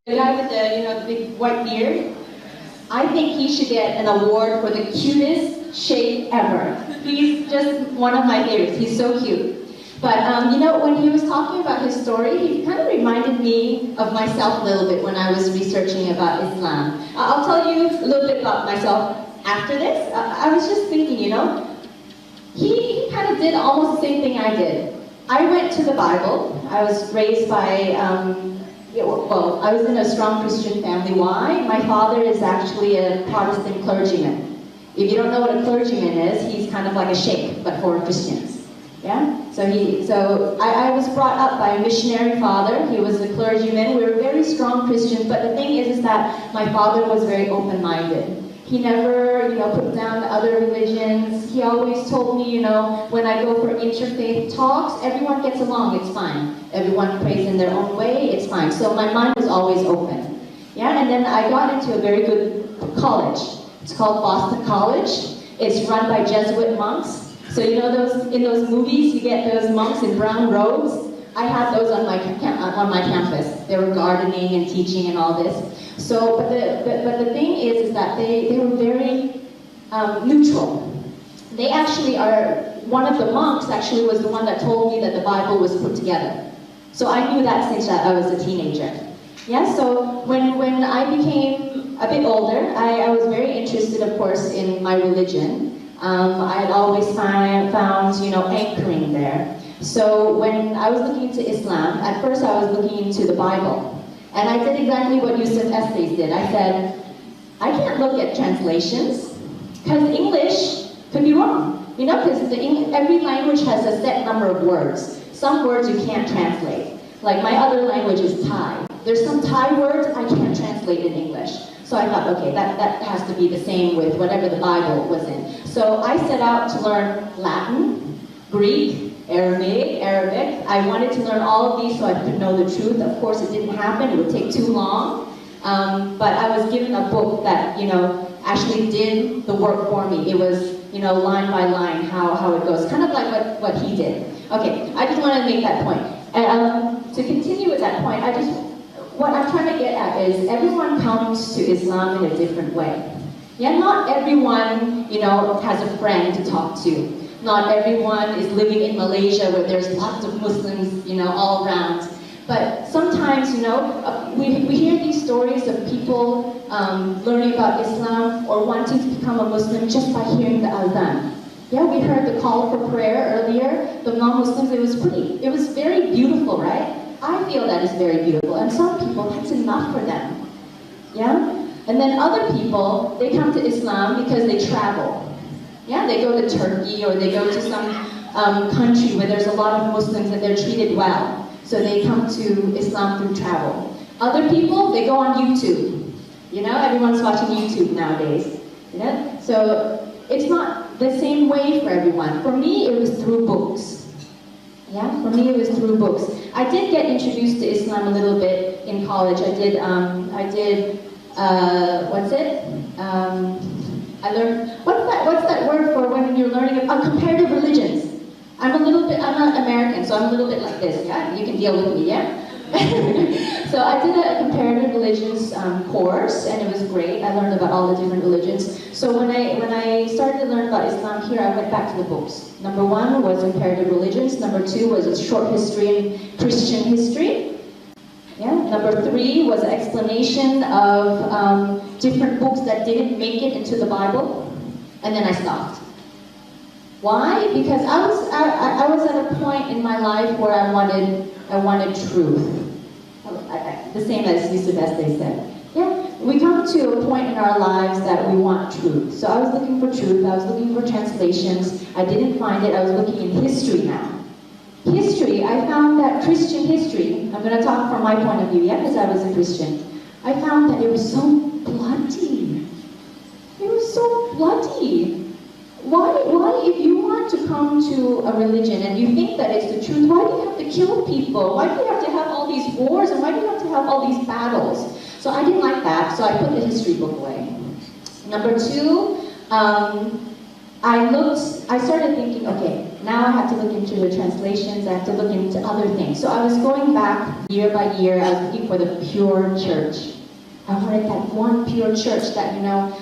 The guy with the big white beard, I think he should get an award for the cutest shape ever. He's just one of my favorites. He's so cute. But when he was talking about his story, he kind of reminded me of myself a little bit when I was researching about Islam. I'll tell you a little bit about myself after this. I was just thinking, he kind of did almost the same thing I did. I went to the Bible. I was raised by, I was in a strong Christian family. Why? My father is actually a Protestant clergyman. If you don't know what a clergyman is, he's kind of like a sheikh, but for Christians. Yeah? So I was brought up by a missionary father. He was a clergyman. We were very strong Christians, but the thing is that my father was very open-minded. He never, put down the other religions. He always told me, when I go for interfaith talks, everyone gets along, it's fine. Everyone prays in their own way, it's fine. So my mind was always open. Yeah, and then I got into a very good college. It's called Boston College. It's run by Jesuit monks. So in those movies, you get those monks in brown robes. I had those on my campus. They were gardening and teaching and all this. So, but the thing is that they were very neutral. They actually one of the monks actually was the one that told me that the Bible was put together. So I knew that since I was a teenager. Yeah, so when I became a bit older, I was very interested, of course, in my religion. I had always found anchoring there. So when I was looking into Islam, at first I was looking into the Bible. And I did exactly what Yusuf Estes did. I said, I can't look at translations, because English could be wrong. Because every language has a set number of words. Some words you can't translate. Like my other language is Thai. There's some Thai words I can't translate in English. So I thought, okay, that has to be the same with whatever the Bible was in. So I set out to learn Latin, Greek, Arabic. I wanted to learn all of these so I could know the truth. Of course, it didn't happen. It would take too long. But I was given a book that, actually did the work for me. It was, line by line, how it goes. Kind of like what he did. Okay, I just wanted to make that point. And to continue with that point, what I'm trying to get at is everyone comes to Islam in a different way. Yeah, not everyone, has a friend to talk to. Not everyone is living in Malaysia where there's lots of Muslims, all around. But sometimes, we hear these stories of people learning about Islam or wanting to become a Muslim just by hearing the adhan. Yeah, we heard the call for prayer earlier. The non-Muslims, it was very beautiful, right? I feel that is very beautiful. And some people, that's enough for them. Yeah? And then other people, they come to Islam because they travel. Yeah, they go to Turkey or they go to some country where there's a lot of Muslims and they're treated well. So they come to Islam through travel. Other people, they go on YouTube. Everyone's watching YouTube nowadays. So it's not the same way for everyone. For me, it was through books. Yeah, for me it was through books. I did get introduced to Islam a little bit in college. I learned, what's that word for when you're learning about comparative religions? I'm not American, so I'm a little bit like this, yeah? You can deal with me, yeah? So I did a comparative religions course, and it was great. I learned about all the different religions. So when I started to learn about Islam here, I went back to the books. Number 1 was comparative religions. Number 2 was a short history in Christian history. Yeah. Number 3 was an explanation of different books that didn't make it into the Bible, and then I stopped. Why? Because I was at a point in my life where I wanted truth. The same as Yusuf Estes said. Yeah, we come to a point in our lives that we want truth. So I was looking for truth. I was looking for translations. I didn't find it. I was looking in history now. History, I found that Christian history, I'm going to talk from my point of view, yeah, because I was a Christian. I found that it was so bloody. It was so bloody. Why, if you want to come to a religion and you think that it's the truth, why do you have to kill people? Why do you have to have all these wars, and why do you have to have all these battles? So I didn't like that, so I put the history book away. Number 2, I started thinking, okay, now I have to look into the translations, I have to look into other things. So I was going back year by year, I was looking for the pure church. I wanted that one pure church that,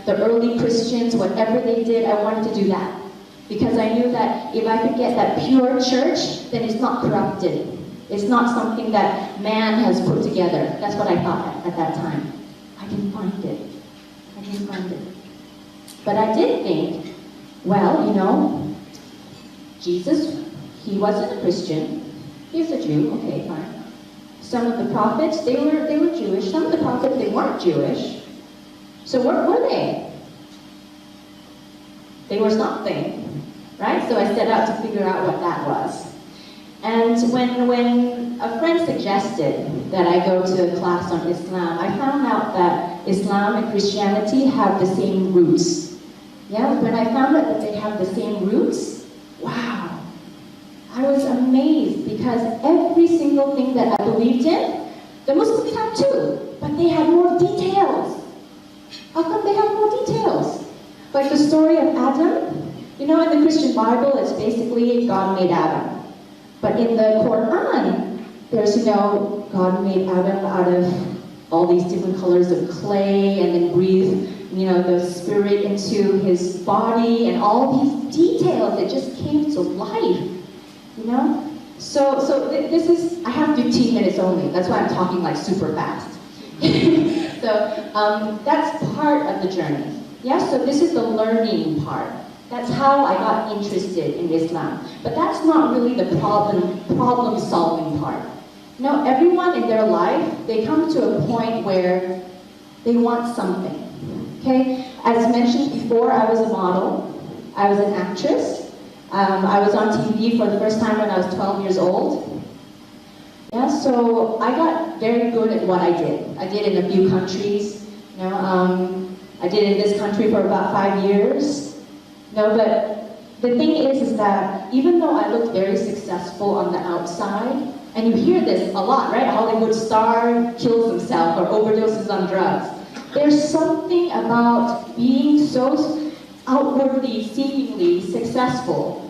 the early Christians, whatever they did, I wanted to do that. Because I knew that if I could get that pure church, then it's not corrupted. It's not something that man has put together. That's what I thought at that time. I didn't find it. But I did think, well, Jesus, he wasn't a Christian. He was a Jew. Okay, fine. Some of the prophets, they were Jewish. Some of the prophets, they weren't Jewish. So what were they? They were something, right? So I set out to figure out what that was. And when a friend suggested that I go to a class on Islam, I found out that Islam and Christianity have the same roots. Yeah, when I found out that they have the same roots, wow, I was amazed because every single thing that I believed in, the Muslims have too, but they have more details. How come they have more details? Like the story of Adam, in the Christian Bible, it's basically God made Adam. But in the Quran, there's, God made Adam out of all these different colors of clay and then breathed, the spirit into his body and all these details that just came to life, So this is, I have 15 minutes only. That's why I'm talking like super fast. So that's part of the journey. Yeah, so this is the learning part. That's how I got interested in Islam. But that's not really the problem-solving part. Everyone in their life, they come to a point where they want something. Okay? As mentioned before, I was a model. I was an actress. I was on TV for the first time when I was 12 years old. Yeah, so I got very good at what I did. I did in a few countries. I did in this country for about 5 years. But the thing is that even though I looked very successful on the outside, and you hear this a lot, right? Hollywood star kills himself or overdoses on drugs. There's something about being so outwardly, seemingly successful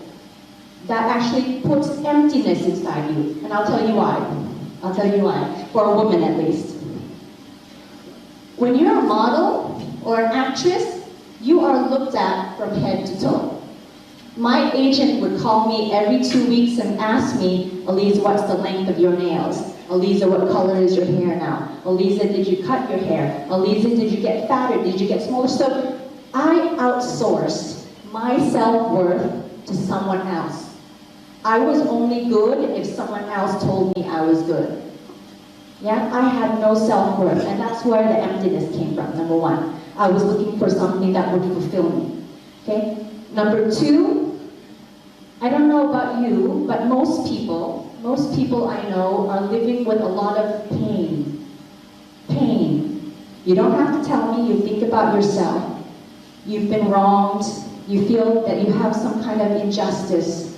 that actually puts emptiness inside you. And I'll tell you why. For a woman at least. When you're a model or an actress, you are looked at from head to toe. My agent would call me every 2 weeks and ask me, Elisa, what's the length of your nails? Elisa, what color is your hair now? Elisa, did you cut your hair? Elisa, did you get fatter? Did you get smaller? So I outsourced my self-worth to someone else. I was only good if someone else told me I was good. Yeah, I had no self-worth, and that's where the emptiness came from, number one. I was looking for something that would fulfill me. Okay? Number two, I don't know about you, but most people I know are living with a lot of pain. Pain. You don't have to tell me, you think about yourself. You've been wronged. You feel that you have some kind of injustice.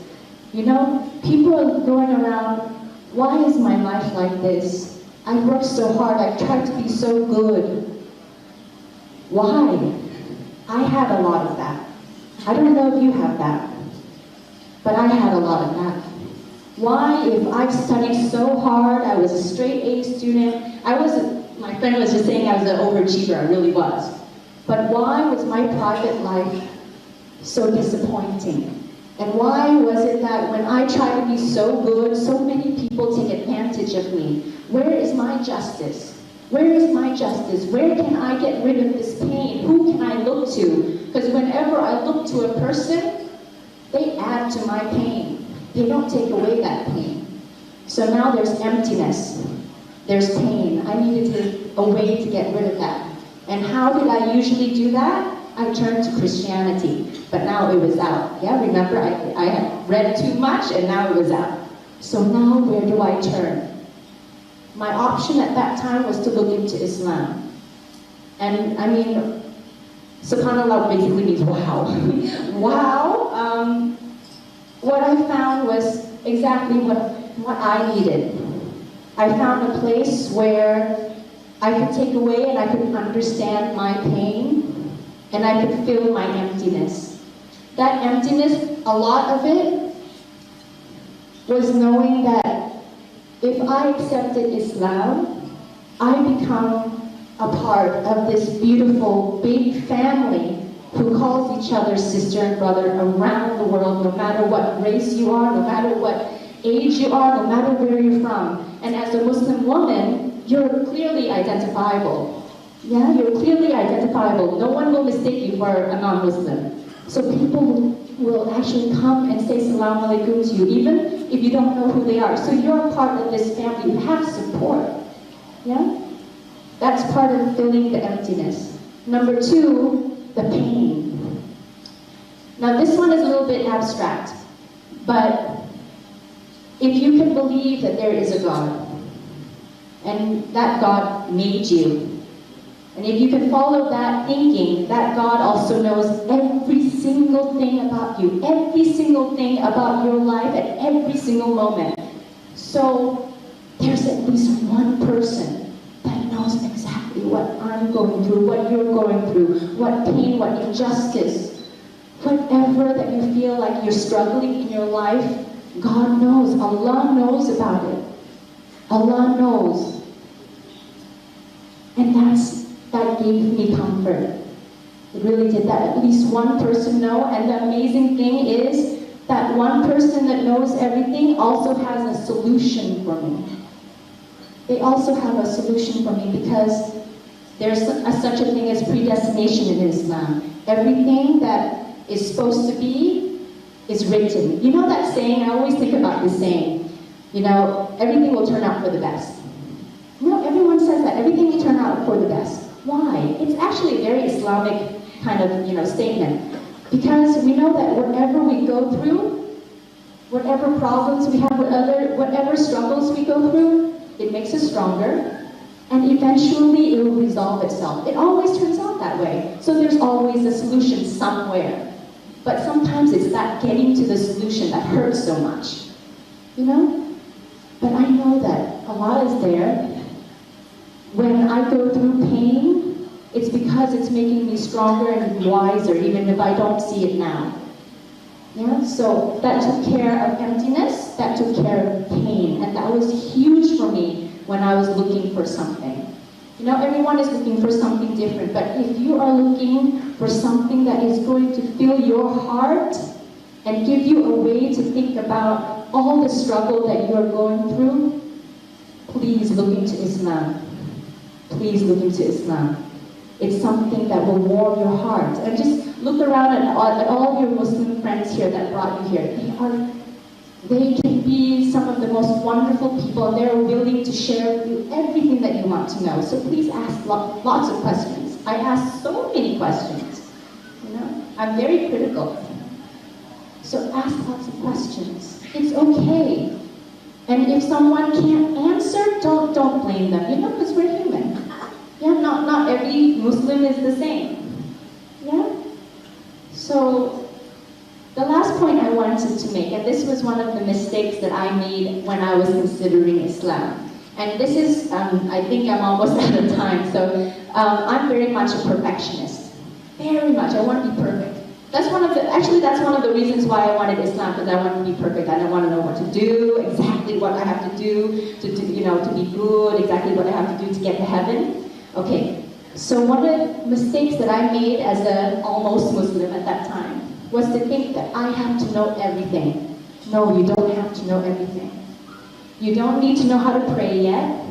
People are going around, why is my life like this? I worked so hard, I tried to be so good. Why? I had a lot of that. I don't know if you have that, but I had a lot of that. Why, if I've studied so hard, I was a straight A student, my friend was just saying I was an overachiever, I really was. But why was my private life so disappointing? And why was it that when I tried to be so good, so many people take advantage of me? Where is my justice? Where is my justice? Where can I get rid of this pain? Who can I look to? Because whenever I look to a person, they add to my pain. They don't take away that pain. So now there's emptiness. There's pain. I needed a way to get rid of that. And how did I usually do that? I turned to Christianity. But now it was out. Yeah, remember, I had read too much and now it was out. So now where do I turn? My option at that time was to look into Islam. And I mean, subhanAllah basically means wow. Wow. What I found was exactly what I needed. I found a place where I could take away and I could understand my pain and I could feel my emptiness. That emptiness, a lot of it, was knowing that if I accepted Islam, I become a part of this beautiful, big family who calls each other sister and brother around the world, no matter what race you are, no matter what age you are, no matter where you're from. And as a Muslim woman, you're clearly identifiable. Yeah, you're clearly identifiable. No one will mistake you for a non-Muslim. So people will actually come and say Salaam Alaikum to you, even if you don't know who they are. So you're part of this family. You have support. Yeah? That's part of filling the emptiness. Number two, the pain. Now this one is a little bit abstract, but if you can believe that there is a God, and that God made you, and if you can follow that thinking, that God also knows every single thing about you, every single thing about your life at every single moment. So there's at least one person that knows exactly what I'm going through, what you're going through, what pain, what injustice, whatever that you feel like you're struggling in your life, God knows. Allah knows about it. Allah knows. And that gave me comfort. It really did that. At least one person know, and the amazing thing is that one person that knows everything also has a solution for me. They also have a solution for me because there's such a thing as predestination in Islam. Everything that is supposed to be is written. You know that saying? I always think about this saying. You know, everything will turn out for the best. You know, everyone says that. Everything will turn out for the best. Why? It's actually a very Islamic kind of, statement. Because we know that whatever we go through, whatever problems we have, whatever struggles we go through, it makes us stronger, and eventually it will resolve itself. It always turns out that way. So there's always a solution somewhere. But sometimes it's that getting to the solution that hurts so much. You know? But I know that Allah is there. When I go through pain, it's because it's making me stronger and wiser, even if I don't see it now. Yeah? So that took care of emptiness, that took care of pain, and that was huge for me when I was looking for something. You know, everyone is looking for something different, but if you are looking for something that is going to fill your heart and give you a way to think about all the struggle that you're going through, please look into Islam. Please look into Islam. It's something that will warm your heart. And just look around at all your Muslim friends here that brought you here. They can be some of the most wonderful people, and they're willing to share with you everything that you want to know. So please ask lots of questions. I ask so many questions. You know, I'm very critical. So ask lots of questions. It's okay. And if someone can't answer, don't blame them. You know, because we're human. Yeah, not every Muslim is the same. Yeah? So the last point I wanted to make, and this was one of the mistakes that I made when I was considering Islam. And this is, I think I'm almost out of time, so I'm very much a perfectionist. Very much, I want to be perfect. That's one of the reasons why I wanted Islam, because I wanted to be perfect. I don't want to know what to do, exactly what I have to do, to be good, exactly what I have to do to get to heaven. Okay, so one of the mistakes that I made as an almost Muslim at that time was to think that I have to know everything. No, you don't have to know everything. You don't need to know how to pray yet.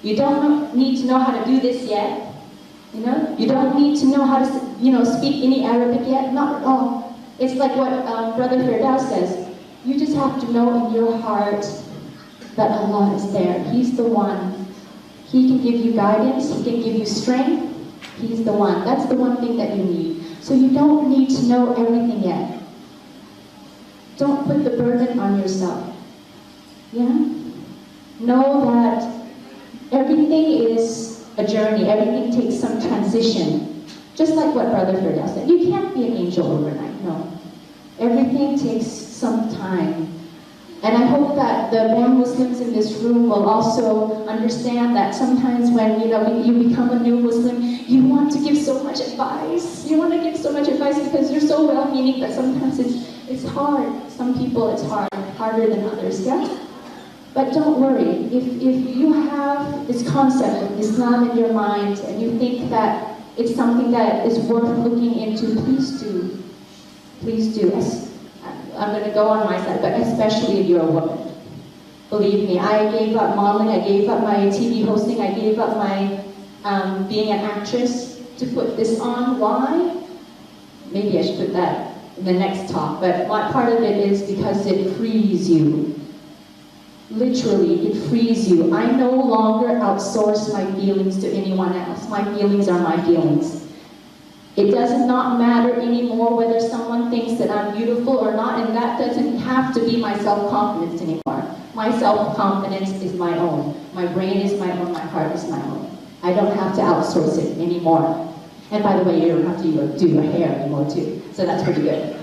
You don't need to know how to do this yet. You know, you don't need to know how to, speak any Arabic yet. Not at all. It's like what Brother Firdaus says. You just have to know in your heart that Allah is there. He's the one. He can give you guidance. He can give you strength. He's the one. That's the one thing that you need. So you don't need to know everything yet. Don't put the burden on yourself. Yeah? Know that everything is a journey. Everything takes some transition. Just like what Brother Firdaus said. You can't be an angel overnight. No. Everything takes some time. And I hope that the more Muslims in this room will also understand that sometimes when you become a new Muslim, you want to give so much advice. You want to give so much advice because you're so well-meaning that sometimes it's hard. Some people it's hard, harder than others, yeah? But don't worry, if you have this concept of Islam in your mind and you think that it's something that is worth looking into, please do. Please do. I'm going to go on my side, but especially if you're a woman. Believe me, I gave up modeling, I gave up my TV hosting, I gave up my being an actress to put this on. Why? Maybe I should put that in the next talk, but one part of it is because it frees you. Literally, it frees you. I no longer outsource my feelings to anyone else. My feelings are my feelings. It does not matter anymore whether someone thinks that I'm beautiful or not, and that doesn't have to be my self-confidence anymore. My self-confidence is my own. My brain is my own, my heart is my own. I don't have to outsource it anymore. And by the way, you don't have to do your hair anymore too, so that's pretty good.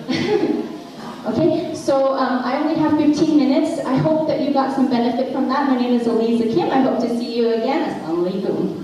Okay, so I only have 15 minutes. I hope that you got some benefit from that. My name is Eliza Kim. I hope to see you again. Assalamu alaikum.